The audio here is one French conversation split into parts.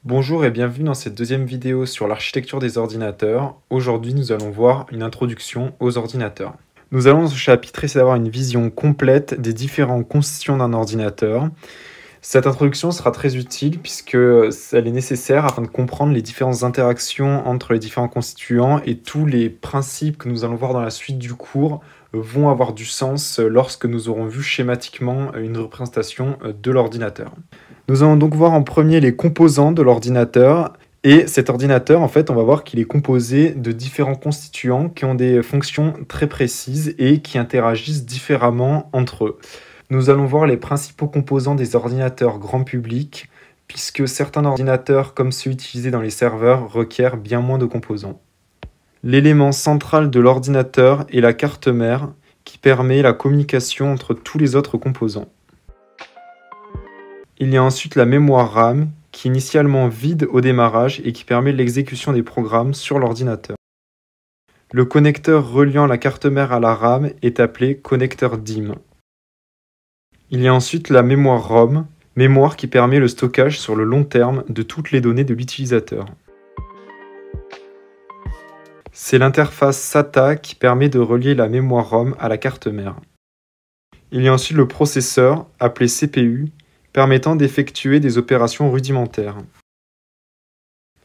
Bonjour et bienvenue dans cette deuxième vidéo sur l'architecture des ordinateurs. Aujourd'hui, nous allons voir une introduction aux ordinateurs. Nous allons dans ce chapitre essayer d'avoir une vision complète des différents constituants d'un ordinateur. Cette introduction sera très utile puisqu'elle est nécessaire afin de comprendre les différentes interactions entre les différents constituants et tous les principes que nous allons voir dans la suite du cours vont avoir du sens lorsque nous aurons vu schématiquement une représentation de l'ordinateur. Nous allons donc voir en premier les composants de l'ordinateur. Et cet ordinateur, en fait, on va voir qu'il est composé de différents constituants qui ont des fonctions très précises et qui interagissent différemment entre eux. Nous allons voir les principaux composants des ordinateurs grand public, puisque certains ordinateurs, comme ceux utilisés dans les serveurs, requièrent bien moins de composants. L'élément central de l'ordinateur est la carte mère, qui permet la communication entre tous les autres composants. Il y a ensuite la mémoire RAM, qui est initialement vide au démarrage et qui permet l'exécution des programmes sur l'ordinateur. Le connecteur reliant la carte mère à la RAM est appelé connecteur DIMM. Il y a ensuite la mémoire ROM, mémoire qui permet le stockage sur le long terme de toutes les données de l'utilisateur. C'est l'interface SATA qui permet de relier la mémoire ROM à la carte mère. Il y a ensuite le processeur, appelé CPU, permettant d'effectuer des opérations rudimentaires.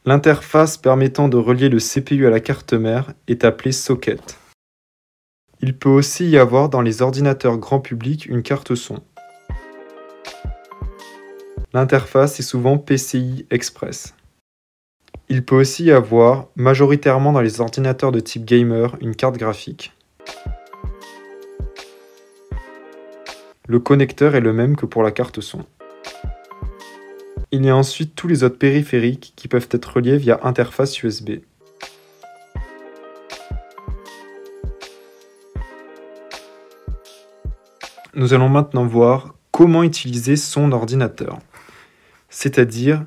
L'interface permettant de relier le CPU à la carte mère est appelée socket. Il peut aussi y avoir dans les ordinateurs grand public une carte son. L'interface est souvent PCI Express. Il peut aussi y avoir, majoritairement dans les ordinateurs de type gamer, une carte graphique. Le connecteur est le même que pour la carte son. Il y a ensuite tous les autres périphériques qui peuvent être reliés via interface USB. Nous allons maintenant voir comment utiliser son ordinateur. C'est-à-dire,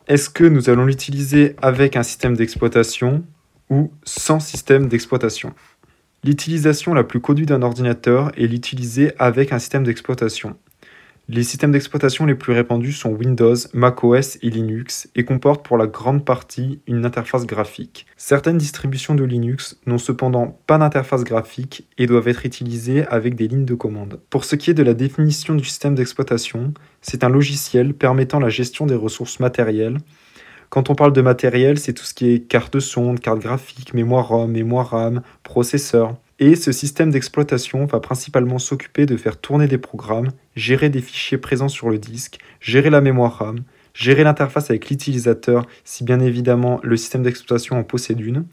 est-ce que nous allons l'utiliser avec un système d'exploitation ou sans système d'exploitation? L'utilisation la plus connue d'un ordinateur est l'utiliser avec un système d'exploitation. Les systèmes d'exploitation les plus répandus sont Windows, macOS et Linux et comportent pour la grande partie une interface graphique. Certaines distributions de Linux n'ont cependant pas d'interface graphique et doivent être utilisées avec des lignes de commande. Pour ce qui est de la définition du système d'exploitation, c'est un logiciel permettant la gestion des ressources matérielles. Quand on parle de matériel, c'est tout ce qui est carte son, carte graphique, mémoire ROM, mémoire RAM, processeur. Et ce système d'exploitation va principalement s'occuper de faire tourner des programmes, gérer des fichiers présents sur le disque, gérer la mémoire RAM, gérer l'interface avec l'utilisateur si bien évidemment le système d'exploitation en possède une,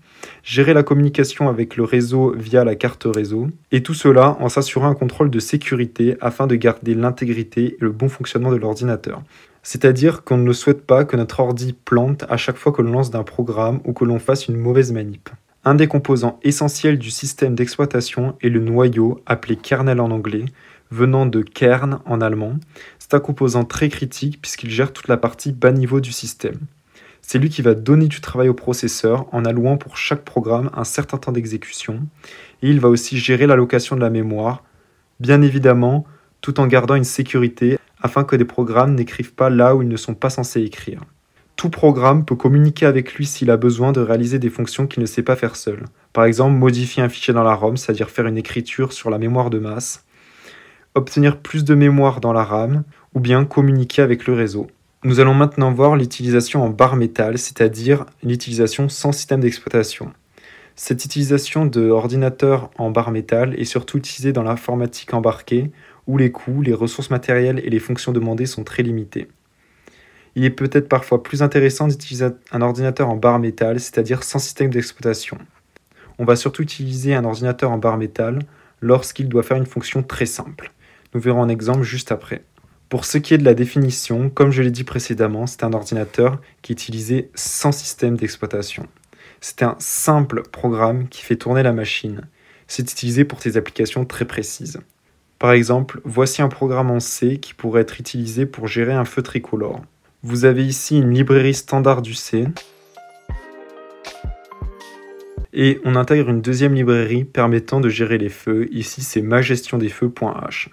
gérer la communication avec le réseau via la carte réseau, et tout cela en s'assurant un contrôle de sécurité afin de garder l'intégrité et le bon fonctionnement de l'ordinateur. C'est-à-dire qu'on ne souhaite pas que notre ordi plante à chaque fois que l'on lance d'un programme ou que l'on fasse une mauvaise manip. Un des composants essentiels du système d'exploitation est le noyau, appelé kernel en anglais, venant de kern en allemand. C'est un composant très critique puisqu'il gère toute la partie bas niveau du système. C'est lui qui va donner du travail au processeur en allouant pour chaque programme un certain temps d'exécution. Et il va aussi gérer l'allocation de la mémoire, bien évidemment, tout en gardant une sécurité afin que des programmes n'écrivent pas là où ils ne sont pas censés écrire. Tout programme peut communiquer avec lui s'il a besoin de réaliser des fonctions qu'il ne sait pas faire seul. Par exemple, modifier un fichier dans la ROM, c'est-à-dire faire une écriture sur la mémoire de masse, obtenir plus de mémoire dans la RAM, ou bien communiquer avec le réseau. Nous allons maintenant voir l'utilisation en barre métal, c'est-à-dire l'utilisation sans système d'exploitation. Cette utilisation de ordinateur en barre métal est surtout utilisée dans l'informatique embarquée, où les coûts, les ressources matérielles et les fonctions demandées sont très limitées. Il est peut-être parfois plus intéressant d'utiliser un ordinateur en barre métal, c'est-à-dire sans système d'exploitation. On va surtout utiliser un ordinateur en barre métal lorsqu'il doit faire une fonction très simple. Nous verrons un exemple juste après. Pour ce qui est de la définition, comme je l'ai dit précédemment, c'est un ordinateur qui est utilisé sans système d'exploitation. C'est un simple programme qui fait tourner la machine. C'est utilisé pour des applications très précises. Par exemple, voici un programme en C qui pourrait être utilisé pour gérer un feu tricolore. Vous avez ici une librairie standard du C et on intègre une deuxième librairie permettant de gérer les feux. Ici, c'est magestiondesfeux.h.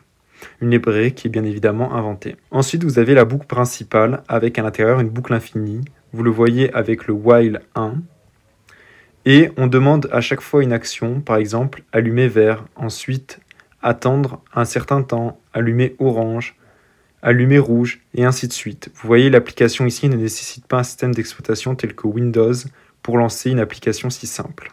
Une librairie qui est bien évidemment inventée. Ensuite, vous avez la boucle principale avec à l'intérieur une boucle infinie Vous le voyez avec le while 1. Et on demande à chaque fois une action, par exemple allumer vert, ensuite attendre un certain temps, allumer orange, allumer rouge, et ainsi de suite. Vous voyez, l'application ici ne nécessite pas un système d'exploitation tel que Windows pour lancer une application si simple.